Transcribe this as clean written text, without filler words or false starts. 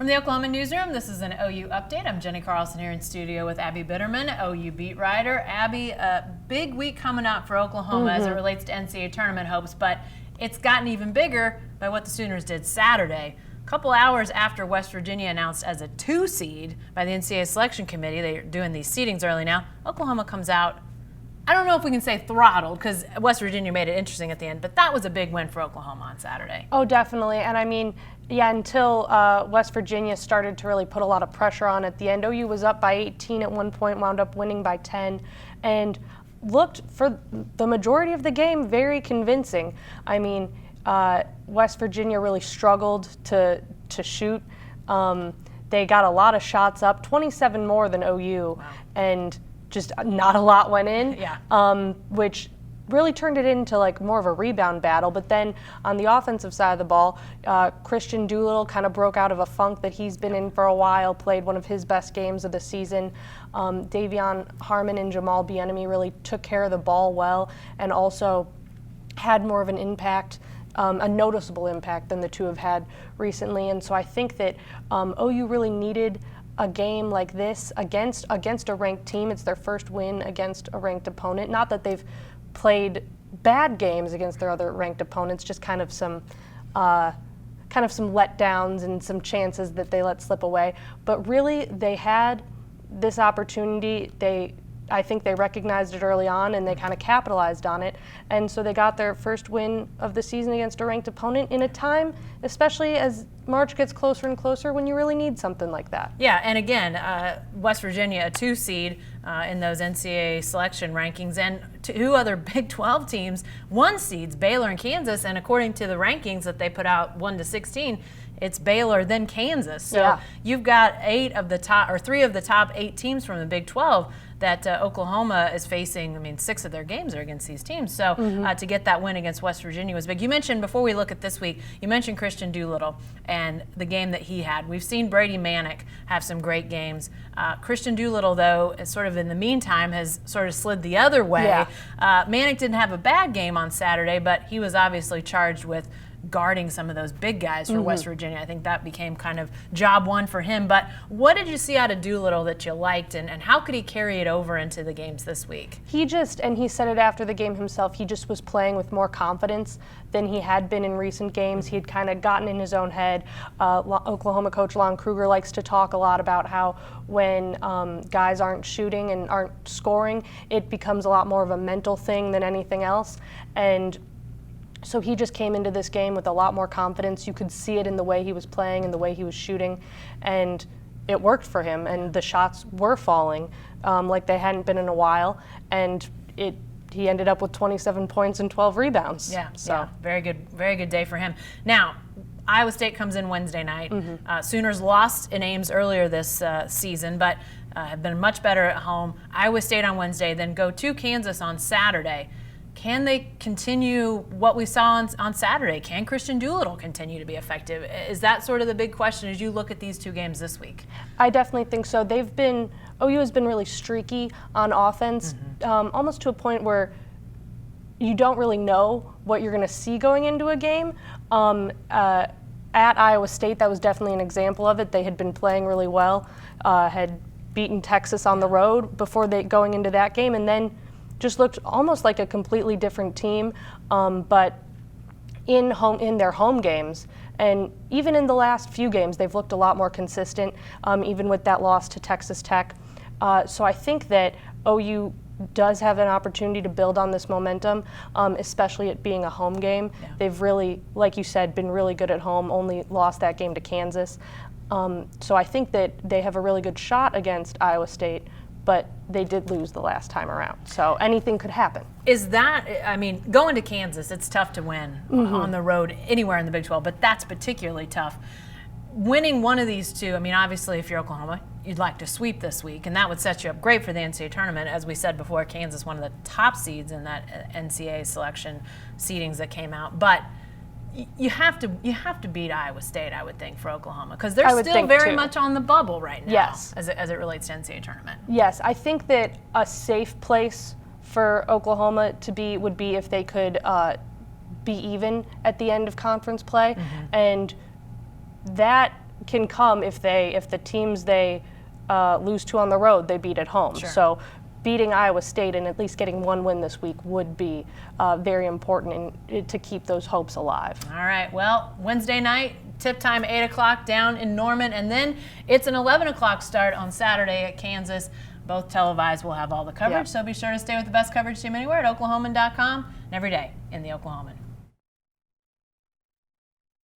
From the Oklahoman newsroom, this is an OU update. I'm Jenny Carlson here in studio with Abby Bitterman, OU beat writer. Abby, a big week coming up for Oklahoma as it relates to NCAA tournament hopes, but it's gotten even bigger by what the Sooners did Saturday. A couple hours after West Virginia announced as a 2 seed by the NCAA selection committee, they're doing these seedings early now, Oklahoma comes out, I don't know if we can say throttled, because West Virginia made it interesting at the end, but that was a big win for Oklahoma on Saturday. Oh, definitely. And I mean, yeah, until West Virginia started to really put a lot of pressure on at the end. OU was up by 18 at one point, wound up winning by 10, and looked for the majority of the game very convincing. I mean, West Virginia really struggled to shoot. They got a lot of shots up, 27 more than OU, wow. And just not a lot went in, yeah. Which really turned it into like more of a rebound battle. But then on the offensive side of the ball, Christian Doolittle kind of broke out of a funk that he's been in for a while, played one of his best games of the season. Davion Harmon and Jamal Bieniemy really took care of the ball well and also had more of an impact, a noticeable impact than the two have had recently. And so I think that OU really needed a game like this against a ranked team. It's their first win against a ranked opponent. Not that they've played bad games against their other ranked opponents, just kind of some letdowns and some chances that they let slip away. But really, they had this opportunity. I think they recognized it early on and they kind of capitalized on it. And so they got their first win of the season against a ranked opponent in a time, especially as March gets closer and closer, when you really need something like that. Yeah, and again, West Virginia, a 2 seed in those NCAA selection rankings, and 2 other Big 12 teams, 1 seeds, Baylor and Kansas, and according to the rankings that they put out 1 to 16, it's Baylor, then Kansas. So yeah. You've got 3 of the top 8 teams from the Big 12 that Oklahoma is facing. I mean, 6 of their games are against these teams. So to get that win against West Virginia was big. You mentioned, before we look at this week, you mentioned Christian Doolittle and the game that he had. We've seen Brady Manick have some great games. Christian Doolittle, though, is sort of in the meantime has sort of slid the other way. Yeah. Manick didn't have a bad game on Saturday, but he was obviously charged with guarding some of those big guys for West Virginia. I think that became kind of job 1 for him. But what did you see out of Doolittle that you liked, and how could he carry it over into the games this week? He said it after the game himself, he just was playing with more confidence than he had been in recent games. He had kind of gotten in his own head. Oklahoma coach Lon Kruger likes to talk a lot about how when guys aren't shooting and aren't scoring, it becomes a lot more of a mental thing than anything else. And so he just came into this game with a lot more confidence. You could see it in the way he was playing and the way he was shooting, and it worked for him. And the shots were falling like they hadn't been in a while, and he ended up with 27 points and 12 rebounds. Yeah, very good day for him. Now, Iowa State comes in Wednesday night. Sooners lost in Ames earlier this season, but have been much better at home. Iowa State on Wednesday, then go to Kansas on Saturday. Can they continue what we saw on Saturday? Can Christian Doolittle continue to be effective? Is that sort of the big question as you look at these 2 games this week? I definitely think so. OU has been really streaky on offense, almost to a point where you don't really know what you're going to see going into a game. At Iowa State, that was definitely an example of it. They had been playing really well, had beaten Texas on the road before going into that game, and then just looked almost like a completely different team, but in their home games, and even in the last few games, they've looked a lot more consistent, even with that loss to Texas Tech. So I think that OU does have an opportunity to build on this momentum, especially it being a home game. Yeah. They've really, like you said, been really good at home, only lost that game to Kansas. So I think that they have a really good shot against Iowa State, but they did lose the last time around. So anything could happen. Is that, I mean, going to Kansas, it's tough to win on the road anywhere in the Big 12, but that's particularly tough. Winning one of these 2, I mean, obviously if you're Oklahoma, you'd like to sweep this week, and that would set you up great for the NCAA tournament. As we said before, Kansas, one of the top seeds in that NCAA selection seedings that came out. But you have to beat Iowa State, I would think, for Oklahoma, because they're still very much on the bubble right now. Yes. as it relates to NCAA tournament. Yes, I think that a safe place for Oklahoma to be would be if they could be even at the end of conference play, and that can come if the teams they lose to on the road, they beat at home. Sure. So beating Iowa State and at least getting one win this week would be very important to keep those hopes alive. All right, well, Wednesday night, tip time 8 o'clock down in Norman, and then it's an 11 o'clock start on Saturday at Kansas. Both televised. We'll have all the coverage, so be sure to stay with the best coverage team anywhere at oklahoman.com and every day in the Oklahoman.